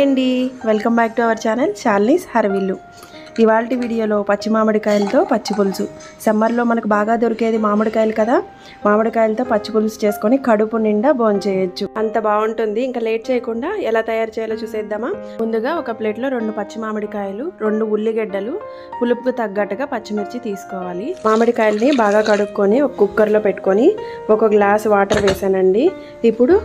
Hi అండి, welcome back to our channel Shalini's హర్విల్లు. ఇవాల్టి వీడియోలో పచ్చి మామిడికాయలతో పచ్చి పులుసు. సమ్మర్లో మనకు బాగా దొరికేది మామిడికాయలు కదా. మామిడికాయలతో పచ్చి పులుసు చేసుకొని కడుపు నిండా భోంచేయొచ్చు, అంత బాగుంటుంది. ఇంకా లేట్ చేయకుండా ఎలా తయారు చేయాలో చూసేద్దామా. ముందుగా ఒక ప్లేట్లో 2 పచ్చి మామిడికాయలు, 2 ఉల్లిగడ్డలు, పులుపుకు తగ్గట్టుగా పచ్చిమిర్చి తీసుకోవాలి. మామిడికాయల్ని బాగా కడుక్కొని ఒక కుక్కర్లో పెట్టుకొని 1 గ్లాస్ వాటర్ వేసానండి. ఇప్పుడు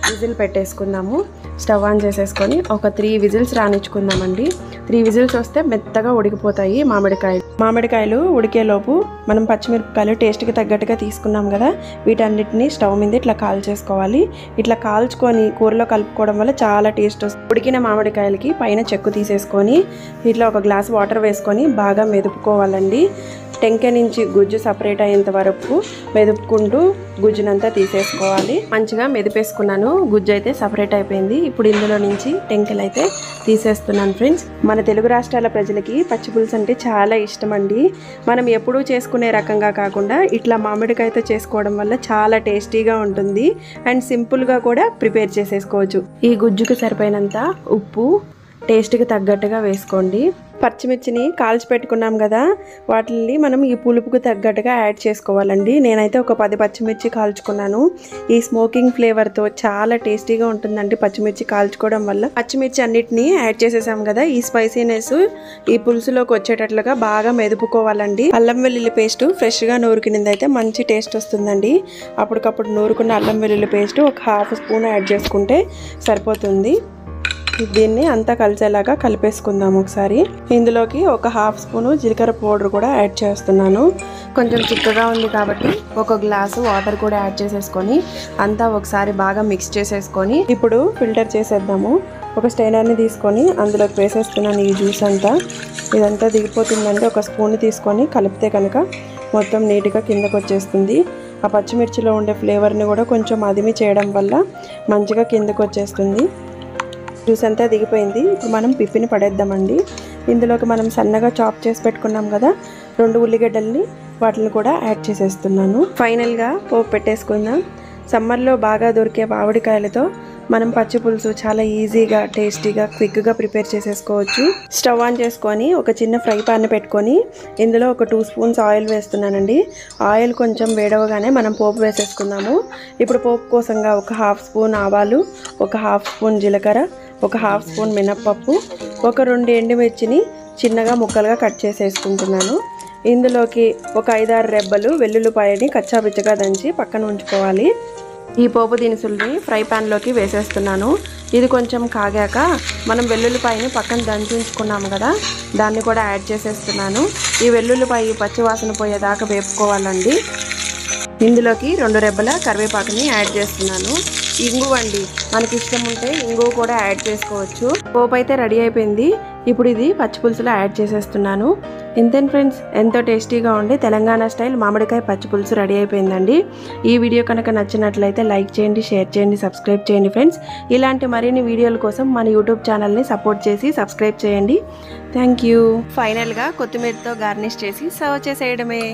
విజిల్ పెట్టేసుకుందాము. స్టవ్ ఆన్ చేసేసుకొని ఒక 3 విజిల్స్ రానిచ్చుకుందామండి. 3 విజిల్స్ వస్తే మెత్తగా ఉడికిపోతాయి మామిడికాయలు ఉడికేలోపు మనం పచ్చిమిరపకాయలు టేస్ట్కి తగ్గట్టుగా తీసుకున్నాం కదా, వీటన్నిటిని స్టవ్ మీద ఇట్లా కాల్చేసుకోవాలి. ఇట్లా కాల్చుకొని కూరలో కలుపుకోవడం వల్ల చాలా టేస్ట్ వస్తుంది. ఉడికిన మామిడికాయలకి పైన చెక్కు తీసేసుకొని ఇట్లా 1 గ్లాస్ వాటర్ వేసుకొని బాగా మెదుపుకోవాలండి. టెంకె నుంచి గుజ్జు సపరేట్ అయ్యేంత వరకు మెదుపుకుంటూ గుజ్జునంతా తీసేసుకోవాలి. మంచిగా మెదిపేసుకున్నాను, గుజ్జు అయితే సపరేట్ అయిపోయింది. ఇప్పుడు ఇందులో నుంచి టెంకెలు అయితే తీసేస్తున్నాను. ఫ్రెండ్స్, మన తెలుగు రాష్ట్రాల ప్రజలకి పచ్చి పులుసు అంటే చాలా ఇష్టం అండి. మనం ఎప్పుడూ చేసుకునే రకంగా కాకుండా ఇట్లా మామిడికాయతో చేసుకోవడం వల్ల చాలా టేస్టీగా ఉంటుంది అండ్ సింపుల్గా కూడా ప్రిపేర్ చేసేసుకోవచ్చు. ఈ గుజ్జుకు సరిపోయినంత ఉప్పు టేస్ట్కి తగ్గట్టుగా వేసుకోండి. పచ్చిమిర్చిని కాల్చి పెట్టుకున్నాం కదా, వాటిని మనం ఈ పులుపుకు తగ్గట్టుగా యాడ్ చేసుకోవాలండి. నేనైతే ఒక 10 పచ్చిమిర్చి కాల్చుకున్నాను. ఈ స్మోకింగ్ ఫ్లేవర్తో చాలా టేస్టీగా ఉంటుందండి పచ్చిమిర్చి కాల్చుకోవడం వల్ల. పచ్చిమిర్చి అన్నిటినీ యాడ్ చేసేసాం కదా, ఈ స్పైసీనెస్ ఈ పులుసులోకి వచ్చేటట్లుగా బాగా మెదుపుకోవాలండి. అల్లం వెల్లుల్లి పేస్ట్ ఫ్రెష్గా నూరుకునింది అయితే మంచి టేస్ట్ వస్తుందండి. అప్పటికప్పుడు నూరుకున్న అల్లం వెల్లుల్లి పేస్ట్ ఒక 1/2 స్పూన్ యాడ్ చేసుకుంటే సరిపోతుంది. దీన్ని అంతా కలిసేలాగా కలిపేసుకుందాము ఒకసారి. ఇందులోకి ఒక 1/2 స్పూను జీలకర్ర పౌడర్ కూడా యాడ్ చేస్తున్నాను. కొంచెం చిక్కగా ఉంది కాబట్టి 1 గ్లాసు వాటర్ కూడా యాడ్ చేసేసుకొని అంతా ఒకసారి బాగా మిక్స్ చేసేసుకొని ఇప్పుడు ఫిల్టర్ చేసేద్దాము. ఒక స్టైనర్ని తీసుకొని అందులోకి వేసేస్తున్నాను ఈ జ్యూస్ అంతా. ఇదంతా దిగిపోతుందంటే ఒక స్పూన్ తీసుకొని కలిపితే కనుక మొత్తం నీట్గా కిందకు వచ్చేస్తుంది. ఆ పచ్చిమిర్చిలో ఉండే ఫ్లేవర్ని కూడా కొంచెం అదిమి చేయడం వల్ల మంచిగా కిందకు వచ్చేస్తుంది. జ్యూస్ అంతా దిగిపోయింది. ఇప్పుడు మనం పిప్పిని పడేద్దామండి. ఇందులోకి మనం సన్నగా చాప్ చేసి పెట్టుకున్నాం కదా 2 ఉల్లిగడ్డల్ని, వాటిని కూడా యాడ్ చేసేస్తున్నాను. ఫైనల్గా పోపు పెట్టేసుకుందాం. సమ్మర్లో బాగా దొరికే మామిడికాయలతో మనం పచ్చి పులుసు చాలా ఈజీగా, టేస్టీగా, క్విక్గా ప్రిపేర్ చేసేసుకోవచ్చు. స్టవ్ ఆన్ చేసుకొని ఒక చిన్న ఫ్రై పాన్ పెట్టుకొని ఇందులో ఒక 2 స్పూన్స్ ఆయిల్ వేస్తున్నానండి. ఆయిల్ కొంచెం వేడవగానే మనం పోపు వేసేసుకుందాము. ఇప్పుడు పోపు కోసంగా ఒక 1/2 స్పూన్ ఆవాలు, ఒక 1/2 స్పూన్ జీలకర్ర, ఒక 1/2 స్పూన్ మినప్పప్పు, ఒక 2 ఎండుమిర్చిని చిన్నగా ముక్కలుగా కట్ చేసేసుకుంటున్నాను. ఇందులోకి ఒక 5-6 రెబ్బలు వెల్లుల్లిపాయని కచ్చాపిచ్చగా దంచి పక్కన ఉంచుకోవాలి. ఈ పోపు దినుసుల్ని ఫ్రై ప్యాన్లోకి వేసేస్తున్నాను. ఇది కొంచెం కాగాక మనం వెల్లుల్లిపాయని పక్కన దంచి ఉంచుకున్నాము కదా, దాన్ని కూడా యాడ్ చేసేస్తున్నాను. ఈ వెల్లుల్లిపాయ పచ్చివాసన పోయేదాకా వేపుకోవాలండి. ఇందులోకి 2 రెబ్బల కరివేపాకుని యాడ్ చేస్తున్నాను. ఇంగువ అండి, మనకి ఇష్టం ఉంటే ఇంగువ కూడా యాడ్ చేసుకోవచ్చు. పోపు అయితే రెడీ అయిపోయింది. ఇప్పుడు ఇది పచ్చి పులుసులో యాడ్ చేసేస్తున్నాను. ఇంతేనా ఫ్రెండ్స్, ఎంతో టేస్టీగా ఉండి తెలంగాణ స్టైల్ మామిడికాయ పచ్చి పులుసు రెడీ అయిపోయిందండి. ఈ వీడియో కనుక నచ్చినట్లయితే లైక్ చేయండి, షేర్ చేయండి, సబ్స్క్రైబ్ చేయండి ఫ్రెండ్స్. ఇలాంటి మరిన్ని వీడియోల కోసం మన యూట్యూబ్ ఛానల్ని సపోర్ట్ చేసి సబ్స్క్రైబ్ చేయండి. Thank you. ఫైనల్గా కొత్తిమీరతో గార్నిష్ చేసి సర్వ్ చేసేయడమే.